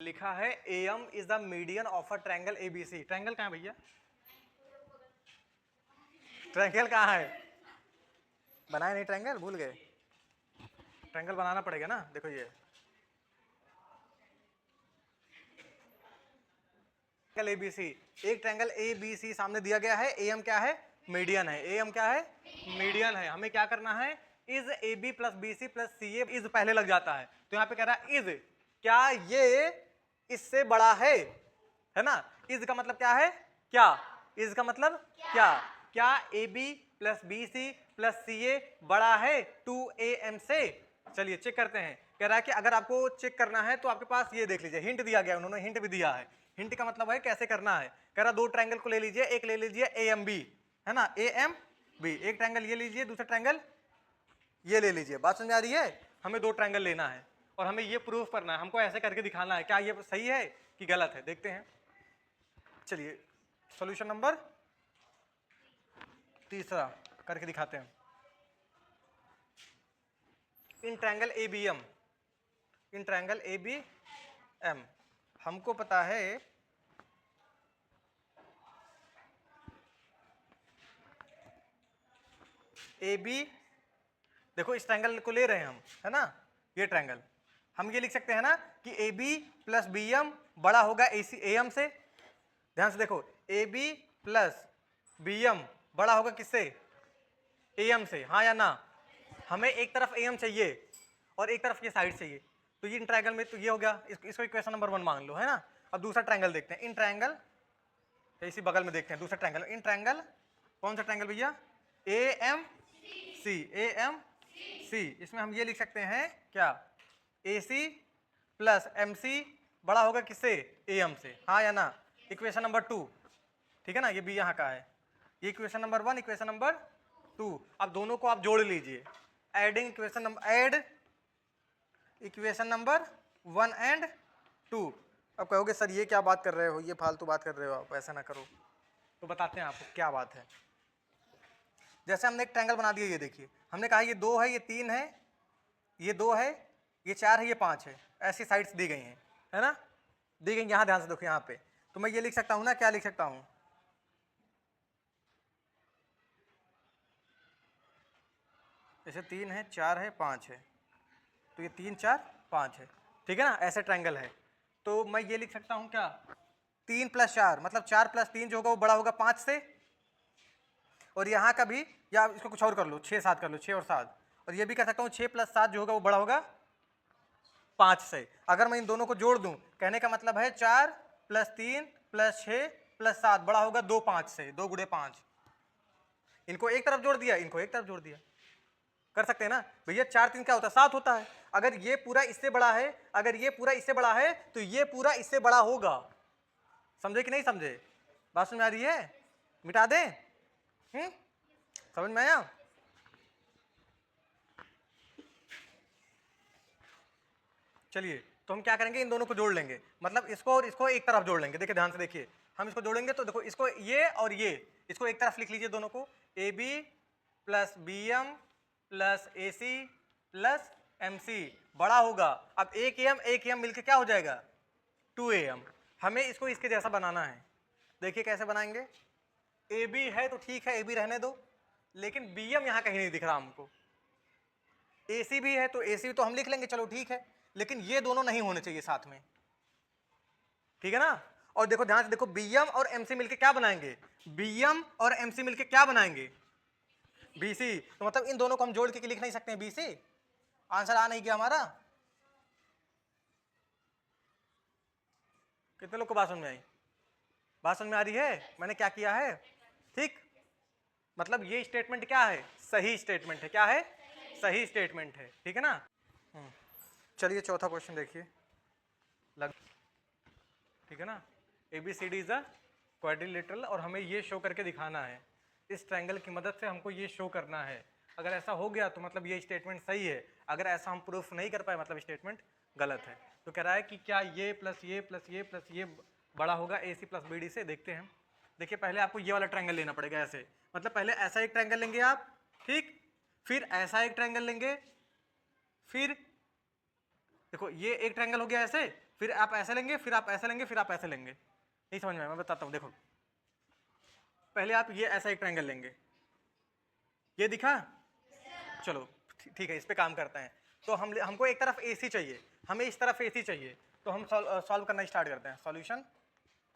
लिखा है AM is the median of a triangle ABC। Triangle कहाँ है भैया? ट्रायंगल कहाँ है? बनाया नहीं ट्रायंगल, भूल गए? ट्रायंगल बनाना पड़ेगा ना। देखो ये ट्रायंगल ABC, एक ट्रायंगल ABC सामने दिया गया है, AM क्या है? मीडियन है। AM क्या है? मीडियन है। हमें क्या करना है? Is AB plus BC plus CA, is पहले लग जाता है तो यहाँ पे कह रहा है इज, क्या ये इससे बड़ा है ना? इज का मतलब क्या है? क्या? इज का मतलब क्या? क्या AB plus BC plus CA बड़ा है 2AM से? चलिए चेक करते हैं। कह रहा है कि अगर आपको चेक करना है तो आपके पास ये देख लीजिए, हिंट दिया गया, उन्होंने हिंट भी दिया है। हिंट का मतलब है कैसे करना है। कह रहा दो ट्रायंगल को ले लीजिए, एक ले लीजिए AMB, है ना, AMB, एक ट्रायंगल ये लीजिए, दूसरा ट्रायंगल ये ले लीजिए। बात समझ में आ रही है? हमें दो ट्रायंगल लेना है और हमें ये प्रूफ करना है, हमको ऐसे करके दिखाना है क्या ये सही है कि गलत है। देखते हैं, चलिए सॉल्यूशन नंबर तीसरा करके दिखाते हैं। In triangle ABM, in triangle ABM हमको पता है AB, देखो इस ट्रायंगल को ले रहे हैं हम, है ना, ये ट्रायंगल, हम ये लिख सकते हैं ना कि AB प्लस BM बड़ा होगा AM से। ध्यान से देखो, AB प्लस BM बड़ा होगा किससे? AM से, हाँ या ना? हमें एक तरफ AM चाहिए और एक तरफ ये साइड चाहिए, तो ये इन ट्रायंगल में तो ये हो गया, इसको इक्वेशन नंबर 1 मान लो, है ना। अब दूसरा ट्रायंगल देखते हैं, इन ट्रायंगल इसी बगल में देखते हैं दूसरा ट्रायंगल। इन ट्रायंगल, कौन सा ट्रायंगल भैया? AMC, AMC, इसमें हम ये लिख सकते हैं क्या? AC प्लस MC बड़ा होगा किससे? AM से, हाँ या ना? इक्वेशन नंबर 2, ठीक है ना, ये भी यहाँ का है। ये इक्वेशन नंबर 1, इक्वेशन नंबर 2। अब दोनों को आप जोड़ लीजिए, adding equation number, add equation number 1 and 2। अब कहोगे सर ये क्या बात कर रहे हो, ये फालतू बात कर रहे हो आप, ऐसा ना करो। तो बताते हैं आपको क्या बात है। जैसे हमने एक ट्रायंगल बना दिया, ये देखिए, हमने कहा ये 2 है, ये 3 है, ये 2 है, ये 4 है, ये 5 है, ऐसी साइड्स दी गई हैं, है ना, दी गई। यहाँ ध्यान से देखो, यहाँ पे तो मैं ये लिख सकता हूँ ना, क्या लिख सकता हूँ? जैसे 3 है, 4 है, 5 है, तो ये 3 4 5 है, ठीक है ना, ऐसे ट्रायंगल है। तो मैं ये लिख सकता हूँ क्या? 3 प्लस 4 मतलब 4 प्लस 3 जो होगा वो बड़ा होगा 5 से, और यहाँ का भी, या इसको कुछ और कर लो, 6 7 कर लो, 6 और 7, और ये भी कह सकता हूँ 6 प्लस 7 जो होगा वो बड़ा होगा 5 से। अगर मैं इन दोनों को जोड़ दूं, कहने का मतलब है 4 प्लस 3 प्लस 6 प्लस 7 बड़ा होगा 2 5 से, 2 गुणे 5। इनको एक तरफ जोड़ दिया, इनको एक तरफ जोड़ दिया, कर सकते हैं ना भैया। 4 3 क्या होता है? 7 होता है। अगर ये पूरा इससे बड़ा है, अगर ये पूरा इससे बड़ा है तो ये पूरा इससे बड़ा होगा। समझे कि नहीं समझे? बात समझ में आ रही है? मिटा दें? समझ में आया? चलिए तो हम क्या करेंगे, इन दोनों को जोड़ लेंगे, मतलब इसको और इसको एक तरफ जोड़ लेंगे। देखिए ध्यान से देखिए, हम इसको जोड़ेंगे तो देखो, इसको ये और ये, इसको एक तरफ लिख लीजिए दोनों को, AB plus BM plus AC plus MC बड़ा होगा। अब 1AM मिलकर क्या हो जाएगा? 2AM। हमें इसको इसके जैसा बनाना है। देखिए कैसे बनाएंगे। AB है तो ठीक है, AB रहने दो, लेकिन BM यहाँ कहीं नहीं दिख रहा हमको। AC भी है तो AC तो हम लिख लेंगे, चलो ठीक है, लेकिन ये दोनों नहीं होने चाहिए साथ में, ठीक है ना। और देखो ध्यान से देखो, BM और MC मिलके क्या बनाएंगे? BM और MC मिलके क्या बनाएंगे? BC। तो मतलब इन दोनों को हम जोड़ के लिख नहीं सकते हैं BC? आंसर आ नहीं गया हमारा? कितने लोग को बात समझ में आई? बात समझ में आ रही है मैंने क्या किया है? ठीक, मतलब ये स्टेटमेंट क्या है? सही स्टेटमेंट है। क्या है? सही स्टेटमेंट है, ठीक है ना। चलिए चौथा क्वेश्चन देखिए, ठीक है ना। ABCD इज अ क्वाड्रिलेटरल, और हमें ये शो करके दिखाना है, इस ट्रायंगल की मदद से हमको ये शो करना है। अगर ऐसा हो गया तो मतलब ये स्टेटमेंट सही है, अगर ऐसा हम प्रूफ नहीं कर पाए मतलब स्टेटमेंट गलत है। तो कह रहा है कि क्या ये प्लस ये प्लस ये प्लस ये बड़ा होगा AC प्लस BD से। देखते हैं। देखिए पहले आपको ये वाला ट्रायंगल लेना पड़ेगा, ऐसे, मतलब पहले ऐसा एक ट्रायंगल लेंगे आप, ठीक, फिर ऐसा एक ट्रायंगल लेंगे, फिर देखो ये एक ट्रायंगल हो गया ऐसे, फिर आप ऐसे लेंगे, फिर आप ऐसे लेंगे, फिर आप ऐसे लेंगे। नहीं समझ में आया? मैं बताता हूँ, देखो पहले आप ये ऐसा एक ट्रायंगल लेंगे, ये दिखा? चलो ठीक है, इस पे काम करते हैं। तो हमको एक तरफ AC चाहिए, हमें इस तरफ AC चाहिए, तो हम सॉल्व करना स्टार्ट करते हैं। सॉल्यूशन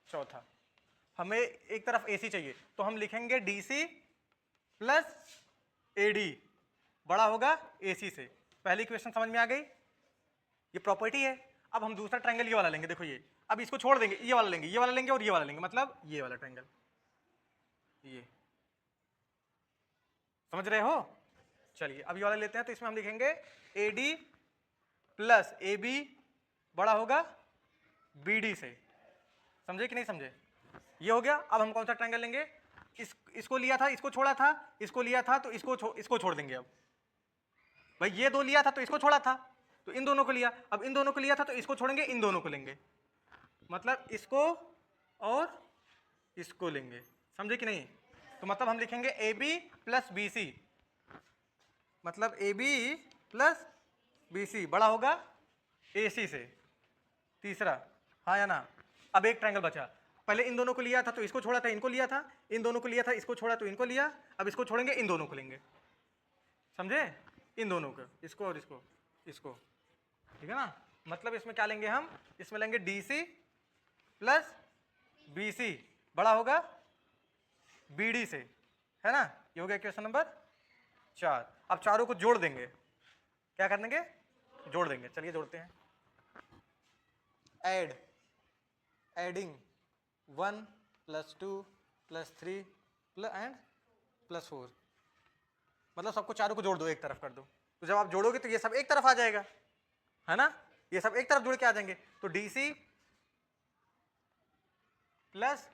चौथा, हमें एक तरफ AC चाहिए, तो हम लिखेंगे DC प्लस AD बड़ा होगा AC से। पहली इक्वेशन समझ में आ गई? ये प्रॉपर्टी है। अब हम दूसरा ट्रायंगल ये वाला लेंगे, देखो ये, अब इसको छोड़ देंगे, ये वाला लेंगे, ये वाला लेंगे और ये वाला लेंगे, मतलब ये वाला ट्रायंगल, ये समझ रहे हो? चलिए अब ये वाला लेते हैं, तो इसमें हम लिखेंगे AD प्लस AB बड़ा होगा BD से। समझे कि नहीं समझे? ये हो गया। अब हम कौन सा ट्रायंगल लेंगे? इसको लिया था, इसको छोड़ा था, इसको लिया था, तो इसको छोड़ देंगे। अब भाई ये दो लिया था तो इसको छोड़ा था, तो इन दोनों को लिया। अब इन दोनों को लिया था तो इसको छोड़ेंगे, इन दोनों को लेंगे, मतलब इसको और इसको लेंगे। समझे कि नहीं? तो मतलब हम लिखेंगे AB प्लस BC, मतलब AB प्लस BC बड़ा होगा AC से। तीसरा, हाँ या ना? अब एक ट्रायंगल बचा, पहले इन दोनों को लिया था तो इसको छोड़ा था, इनको लिया था, इन दोनों को लिया था, इसको छोड़ा तो इनको लिया, अब इसको छोड़ेंगे, इन दोनों को लेंगे। समझे? इन दोनों को, इसको और इसको, ठीक है ना? मतलब इसमें क्या लेंगे हम? इसमें लेंगे DC प्लस BC बड़ा होगा BD से, है ना? ये हो गया इक्वेशन नंबर 4। अब चारों को जोड़ देंगे। क्या कर देंगे? जोड़ देंगे। चलिए जोड़ते हैं। एडिंग 1 + 2 + 3 एंड +4, मतलब सबको चारों को जोड़ दो, एक तरफ कर दो। तो जब आप जोड़ोगे तो ये सब एक तरफ आ जाएगा, है ना? ये सब एक तरफ जुड़ के आ जाएंगे। तो DC plus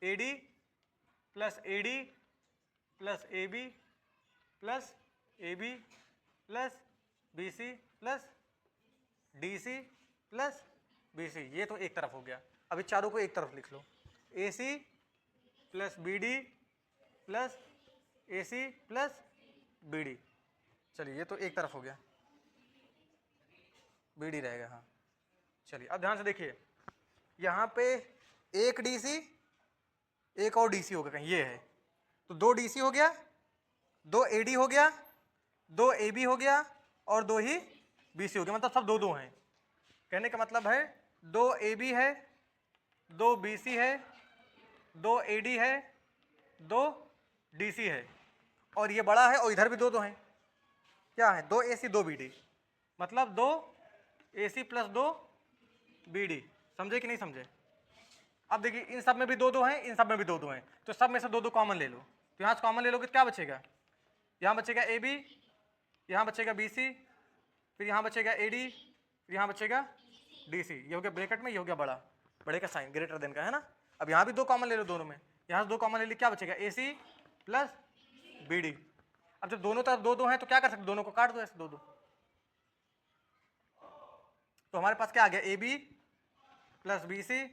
AD plus AD plus AB plus AB plus BC plus DC plus BC, ये तो एक तरफ हो गया। अभी चारों को एक तरफ लिख लो, AC plus BD plus AC plus BD। चलिए ये तो एक तरफ हो गया, BD रहेगा। हाँ चलिए अब ध्यान से देखिए, यहाँ पे एक DC, एक और DC होगा कहीं, ये है, तो 2 DC हो गया, 2 AD हो गया, 2 AB हो गया और 2 ही BC हो गया, मतलब सब 2 हैं। कहने का मतलब है 2 AB है, 2 BC है, 2 AD है, 2 DC है, और ये बड़ा है, और इधर भी 2 हैं। क्या है? 2 AC 2 BD, मतलब 2 AC प्लस 2 BD। समझे कि नहीं समझे? अब देखिए इन सब में भी 2 हैं, इन सब में भी 2 हैं, तो सब में से 2 कॉमन ले लो। तो यहाँ से कॉमन ले लोगे तो क्या बचेगा? यहाँ बचेगा AB, यहाँ बचेगा BC, फिर यहाँ बचेगा AD, फिर यहाँ बचेगा DC। ये हो गया ब्रैकेट में, ये हो गया बड़ा, बड़े का साइन ग्रेटर देन का, है ना? अब यहाँ भी 2 कॉमन ले लो दोनों में, यहाँ से 2 कॉमन ले ली, क्या बचेगा? AC plus BD। अब जब दोनों तरफ 2 हैं तो क्या कर सकते? दोनों को काट दो ऐसे 2। तो हमारे पास क्या आ गया? AB plus BC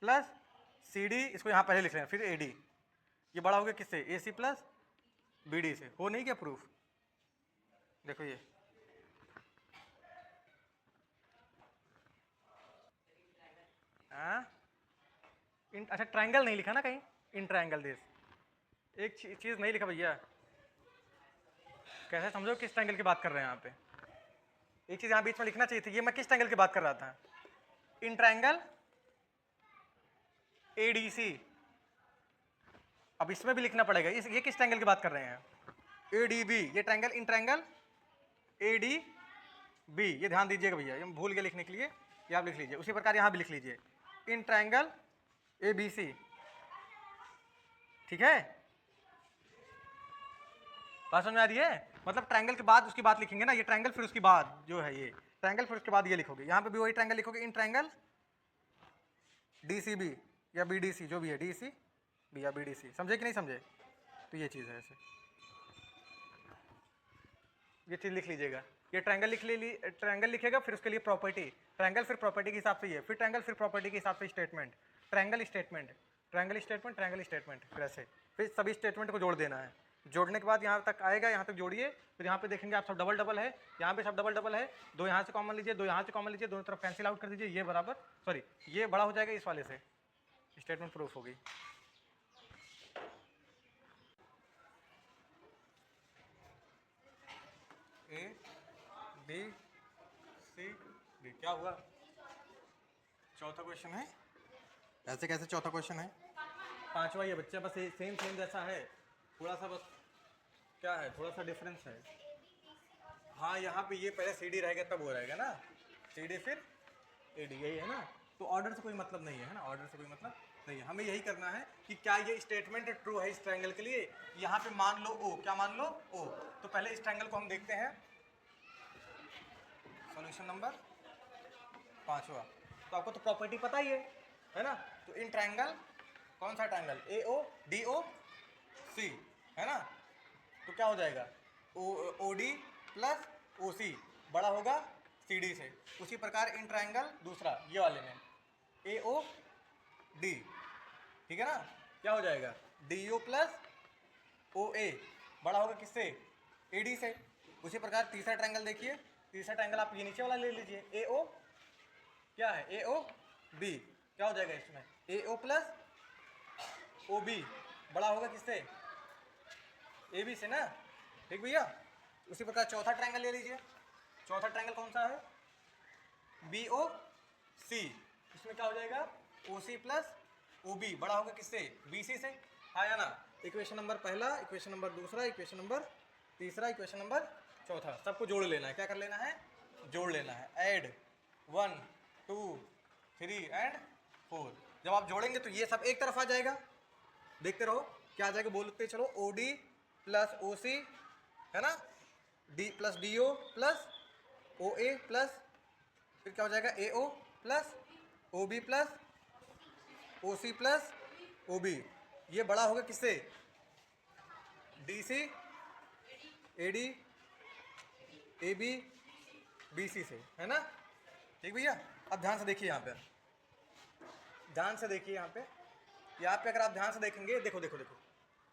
plus CD, इसको यहाँ पहले लिख रहे हैं, फिर AD। ये बड़ा हो गया किससे? AC प्लस BD से। हो नहीं क्या प्रूफ? देखो ये अच्छा ट्रायंगल नहीं लिखा ना कहीं? इन ट्रायंगल दिस, एक चीज नहीं लिखा भैया। कैसे समझो किस ट्रायंगल की बात कर रहे हैं यहाँ पे? एक चीज यहाँ बीच में लिखना चाहिए थी। ये मैं किस ट्रायंगल की बात कर रहा था? In triangle ADC। अब इसमें भी लिखना पड़ेगा। ये किस ट्रायंगल की बात कर रहे हैं? ADB। ये ट्रायंगल, इन ट्रायंगल ADB। ये ध्यान दीजिएगा भैया, ये भूल गए लिखने के लिए, ये आप लिख लीजिए। उसी प्रकार यहाँ भी लिख लीजिए, इन ट्रायंगल ABC। ठीक है? बात समझ में आ रही है? मतलब ट्रायंगल के बाद उसकी बात लिखेंगे ना, ये ट्रायंगल फिर उसकी बाद जो है, ये ट्रायंगल फिर उसके बाद ये लिखोगे। यहाँ पे भी वही ट्रायंगल लिखोगे, इन ट्रायंगल DCB या BDC, जो भी है, DCB या BDC। समझे कि नहीं समझे? तो ये चीज़ है ऐसे, ये चीज़ लिख लीजिएगा। ये ट्रायंगल ट्रायंगल लिखेगा, फिर उसके लिए प्रॉपर्टी, ट्रायंगल फिर प्रॉपर्टी के हिसाब से ये, फिर ट्रायंगल फिर प्रॉपर्टी के हिसाब से statement, triangle statement, triangle statement, triangle statement, फिर ऐसे, फिर सभी स्टेटमेंट को जोड़ देना है। जोड़ने के बाद यहाँ तक आएगा, यहाँ तक जोड़िए, फिर यहाँ पे देखेंगे आप सब डबल डबल है, यहाँ पे सब डबल डबल है, दो यहाँ से कॉमन लीजिए, दो यहाँ से कॉमन लीजिए, दोनों तरफ कैंसिल आउट कर दीजिए, ये बराबर सॉरी ये बड़ा हो जाएगा इस वाले से, स्टेटमेंट प्रूफ होगी। ए बी सी डी, क्या हुआ? चौथा क्वेश्चन है, ऐसे कैसे चौथा क्वेश्चन है? पांचवा ये बच्चा बस सेम सेम जैसा है, थोड़ा सा बस क्या है, थोड़ा सा डिफरेंस है। हाँ यहाँ पे ये पहले सी डी रहेगा तब वो रहेगा ना, सी डी फिर ए डी, यही है ना। तो ऑर्डर से कोई मतलब नहीं है ना, ऑर्डर से कोई मतलब नहीं है। हमें यही करना है कि क्या ये स्टेटमेंट ट्रू है इस ट्रायंगल के लिए। यहाँ पे मान लो ओ, क्या मान लो ओ। तो पहले इस ट्रायंगल को हम देखते हैं, सॉल्यूशन नंबर 5वां। तो आपको तो प्रॉपर्टी पता ही है ना। तो इन ट्रायंगल, कौन सा ट्रायंगल, ए ओ डी ओ सी है ना, तो क्या हो जाएगा ओ डी प्लस ओ सी बड़ा होगा सी डी से। उसी प्रकार इन ट्रायंगल दूसरा ये वाले में ए ओ डी, ठीक है ना, क्या हो जाएगा डी ओ प्लस ओ ए बड़ा होगा किससे, ए डी से। उसी प्रकार तीसरा ट्रायंगल देखिए, तीसरा ट्रायंगल आप ये नीचे वाला ले लीजिए, ए ओ क्या है, ए ओ बी, क्या हो जाएगा इसमें ए ओ प्लस ओ बी बड़ा होगा किससे, ए बी से ना, ठीक भैया। उसी प्रकार चौथा ट्रायंगल ले लीजिए, चौथा ट्रायंगल कौन सा है, बी ओ सी, इसमें क्या हो जाएगा ओ सी प्लस ओ बी बड़ा होगा किससे, बी सी से, हाँ या ना। इक्वेशन नंबर पहला, इक्वेशन नंबर दूसरा, इक्वेशन नंबर तीसरा, इक्वेशन नंबर चौथा, सबको जोड़ लेना है। क्या कर लेना है, जोड़ लेना है, ऐड 1 2 3 एंड 4। जब आप जोड़ेंगे तो ये सब एक तरफ आ जाएगा, देखते रहो क्या आ जाएगा, बोलते चलो O D plus O C है ना, D plus D O plus O A plus फिर क्या हो जाएगा A O plus O B plus O C plus O B, ये बड़ा होगा किससे, D C A D A B B C से, है ना, ठीक भैया। अब ध्यान से देखिए यहाँ पे, ध्यान से देखिए यहाँ पे अगर आप ध्यान से देखेंगे, देखो देखो देखो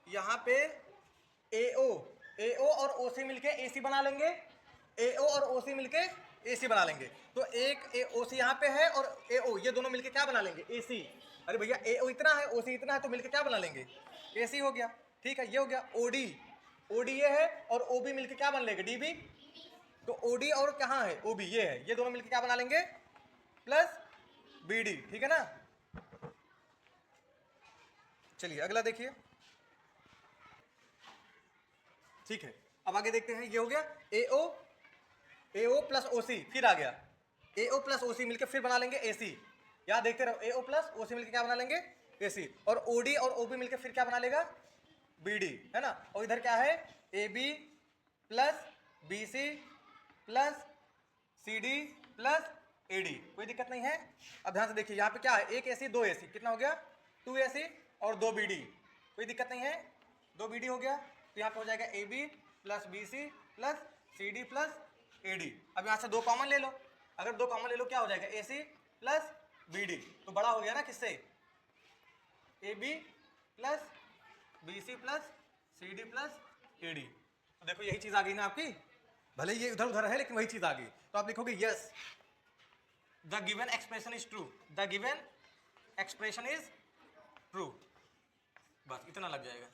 यहाँ पे ए ओ और ओ सी मिलके ए सी बना लेंगे, ए ओ और ओ सी मिलके ए सी बना लेंगे। तो एक ए ओ सी यहाँ पे है और ए ओ, ये दोनों मिलके क्या बना लेंगे, ए सी। अरे भैया ए ओ इतना है, ओ सी इतना है, तो मिलके क्या बना लेंगे, ए सी हो गया, ठीक है। ये हो गया ओ डी ये है और ओ बी मिलके क्या बन लेगा, डी बी। तो ओ डी और कहाँ है, ओ बी ये है, ये दोनों मिलके क्या बना लेंगे, प्लस बी डी, ठीक है ना। चलिए अगला देखिए, ठीक है। अब आगे देखते हैं, ये हो गया ए ओ प्लस ओ सी, फिर आ गया ए ओ प्लस ओ सी मिलकर फिर बना लेंगे ए सी। याद देखते रहो, ए ओ प्लस ओ सी मिलकर क्या बना लेंगे, ए सी। और ओ डी और ओ बी मिलकर फिर क्या बना लेगा, बी डी, है ना। और इधर क्या है, A B plus B C plus C D plus A D, कोई दिक्कत नहीं है। अब ध्यान से देखिए, यहाँ पे क्या है, एक ए सी दो ए सी, कितना हो गया, 2 ए सी और 2 बी डी, कोई दिक्कत नहीं है, 2 बी डी हो गया। तो यहाँ पे हो जाएगा A B plus B C plus C D plus A D. अब यहाँ से 2 कॉमन ले लो, अगर 2 कॉमन ले लो क्या हो जाएगा, A C plus B D, तो बड़ा हो गया ना किससे, A B plus B C plus C D plus A D. तो देखो यही चीज़ आ गई ना आपकी, भले ये उधर उधर है लेकिन वही चीज़ आ गई। तो आप लिखोगे yes the given expression is true, the given expression is true, बस इतना लग जाएगा।